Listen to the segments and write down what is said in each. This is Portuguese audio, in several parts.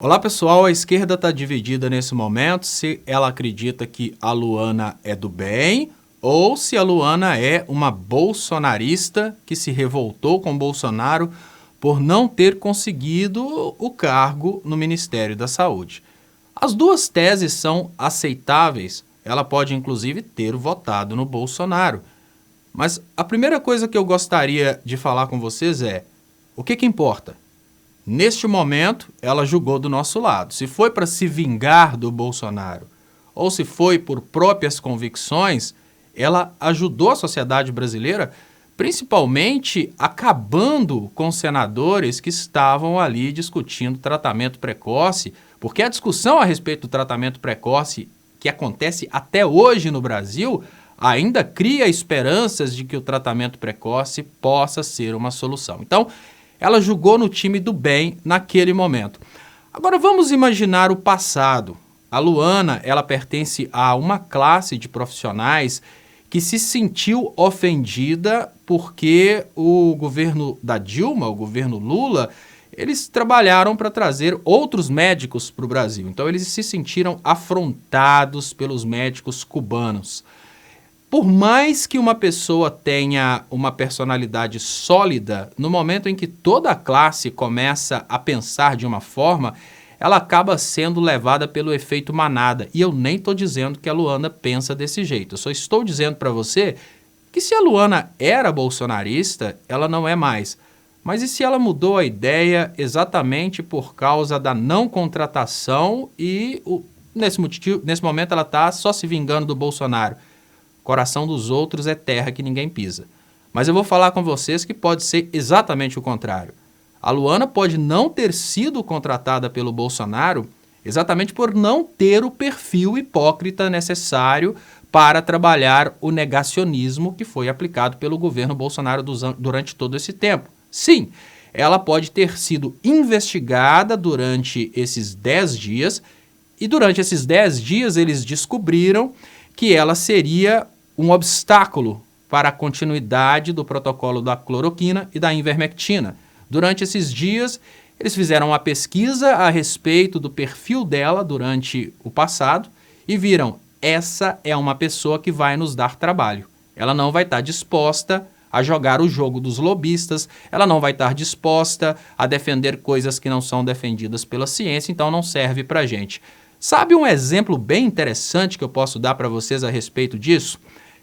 Olá pessoal, a esquerda está dividida nesse momento se ela acredita que a Luana é do bem ou se a Luana é uma bolsonarista que se revoltou com Bolsonaro por não ter conseguido o cargo no Ministério da Saúde. As duas teses são aceitáveis, ela pode inclusive ter votado no Bolsonaro. Mas a primeira coisa que eu gostaria de falar com vocês é, o que importa? Neste momento, ela jogou do nosso lado. Se foi para se vingar do Bolsonaro ou se foi por próprias convicções, ela ajudou a sociedade brasileira, principalmente acabando com senadores que estavam ali discutindo tratamento precoce, porque a discussão a respeito do tratamento precoce que acontece até hoje no Brasil ainda cria esperanças de que o tratamento precoce possa ser uma solução. Então, ela jogou no time do bem naquele momento. Agora vamos imaginar o passado. A Luana, ela pertence a uma classe de profissionais que se sentiu ofendida porque o governo da Dilma, o governo Lula, eles trabalharam para trazer outros médicos para o Brasil. Então eles se sentiram afrontados pelos médicos cubanos. Por mais que uma pessoa tenha uma personalidade sólida, no momento em que toda a classe começa a pensar de uma forma, ela acaba sendo levada pelo efeito manada. E eu nem estou dizendo que a Luana pensa desse jeito. Eu só estou dizendo para você que se a Luana era bolsonarista, ela não é mais. Mas e se ela mudou a ideia exatamente por causa da não contratação e nesse momento ela está só se vingando do Bolsonaro? Coração dos outros é terra que ninguém pisa. Mas eu vou falar com vocês que pode ser exatamente o contrário. A Luana pode não ter sido contratada pelo Bolsonaro exatamente por não ter o perfil hipócrita necessário para trabalhar o negacionismo que foi aplicado pelo governo Bolsonaro durante todo esse tempo. Sim, ela pode ter sido investigada durante esses 10 dias e durante esses 10 dias eles descobriram que ela seria um obstáculo para a continuidade do protocolo da cloroquina e da ivermectina. Durante esses dias, eles fizeram uma pesquisa a respeito do perfil dela durante o passado e viram, essa é uma pessoa que vai nos dar trabalho. Ela não vai estar disposta a jogar o jogo dos lobistas, ela não vai estar disposta a defender coisas que não são defendidas pela ciência, então não serve para a gente. Sabe um exemplo bem interessante que eu posso dar para vocês a respeito disso?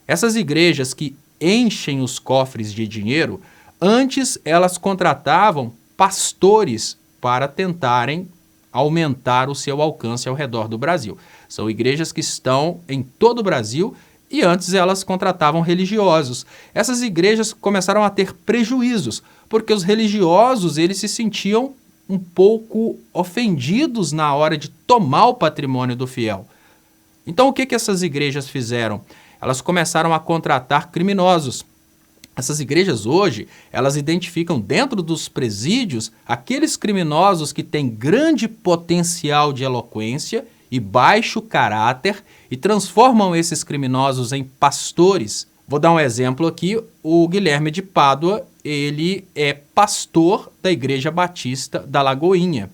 Essas igrejas que enchem os cofres de dinheiro, antes elas contratavam pastores para tentarem aumentar o seu alcance ao redor do Brasil. São igrejas que estão em todo o Brasil e antes elas contratavam religiosos. Essas igrejas começaram a ter prejuízos, porque os religiosos eles se sentiam um pouco ofendidos na hora de tomar o patrimônio do fiel. Então o que essas igrejas fizeram? Elas começaram a contratar criminosos. Essas igrejas hoje, elas identificam dentro dos presídios aqueles criminosos que têm grande potencial de eloquência e baixo caráter e transformam esses criminosos em pastores. Vou dar um exemplo aqui, o Guilherme de Pádua, ele é pastor da Igreja Batista da Lagoinha.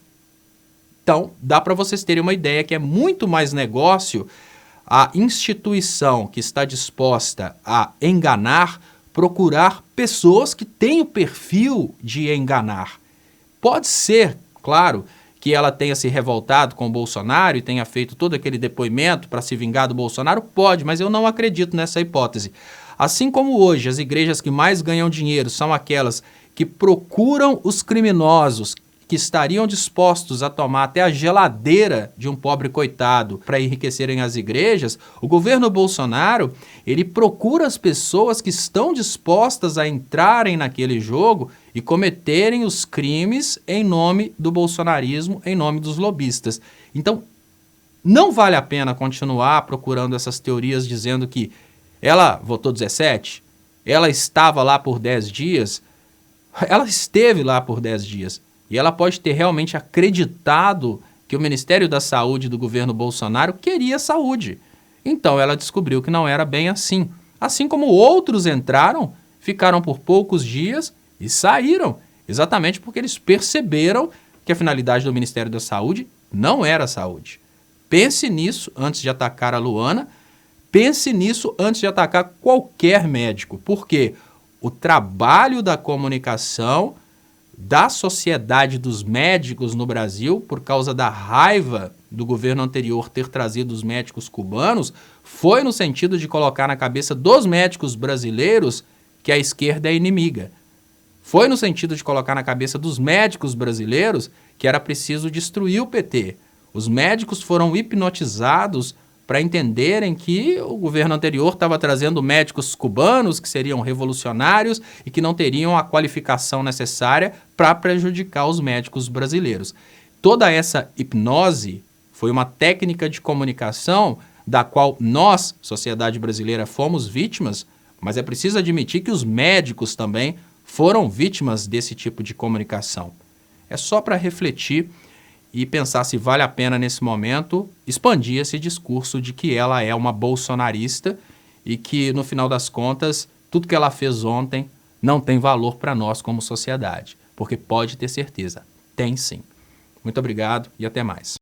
Então, dá para vocês terem uma ideia que é muito mais negócio a instituição que está disposta a enganar, procurar pessoas que têm o perfil de enganar. Pode ser, claro, que ela tenha se revoltado com o Bolsonaro e tenha feito todo aquele depoimento para se vingar do Bolsonaro, pode, mas eu não acredito nessa hipótese. Assim como hoje as igrejas que mais ganham dinheiro são aquelas que procuram os criminosos que estariam dispostos a tomar até a geladeira de um pobre coitado para enriquecerem as igrejas, o governo Bolsonaro, ele procura as pessoas que estão dispostas a entrarem naquele jogo e cometerem os crimes em nome do bolsonarismo, em nome dos lobistas. Então, não vale a pena continuar procurando essas teorias dizendo que ela votou 17, ela estava lá por 10 dias, ela esteve lá por 10 dias. E ela pode ter realmente acreditado que o Ministério da Saúde do governo Bolsonaro queria saúde. Então ela descobriu que não era bem assim. Assim como outros entraram, ficaram por poucos dias e saíram. Exatamente porque eles perceberam que a finalidade do Ministério da Saúde não era a saúde. Pense nisso antes de atacar a Luana, pense nisso antes de atacar qualquer médico, porque o trabalho da comunicação da Sociedade dos Médicos no Brasil, por causa da raiva do governo anterior ter trazido os médicos cubanos, foi no sentido de colocar na cabeça dos médicos brasileiros que a esquerda é inimiga. Foi no sentido de colocar na cabeça dos médicos brasileiros que era preciso destruir o PT. Os médicos foram hipnotizados para entenderem que o governo anterior estava trazendo médicos cubanos que seriam revolucionários e que não teriam a qualificação necessária para prejudicar os médicos brasileiros. Toda essa hipnose foi uma técnica de comunicação da qual nós, sociedade brasileira, fomos vítimas, mas é preciso admitir que os médicos também foram vítimas desse tipo de comunicação. É só para refletir e pensar se vale a pena, nesse momento, expandir esse discurso de que ela é uma bolsonarista e que, no final das contas, tudo que ela fez ontem não tem valor para nós como sociedade. Porque pode ter certeza, tem sim. Muito obrigado e até mais.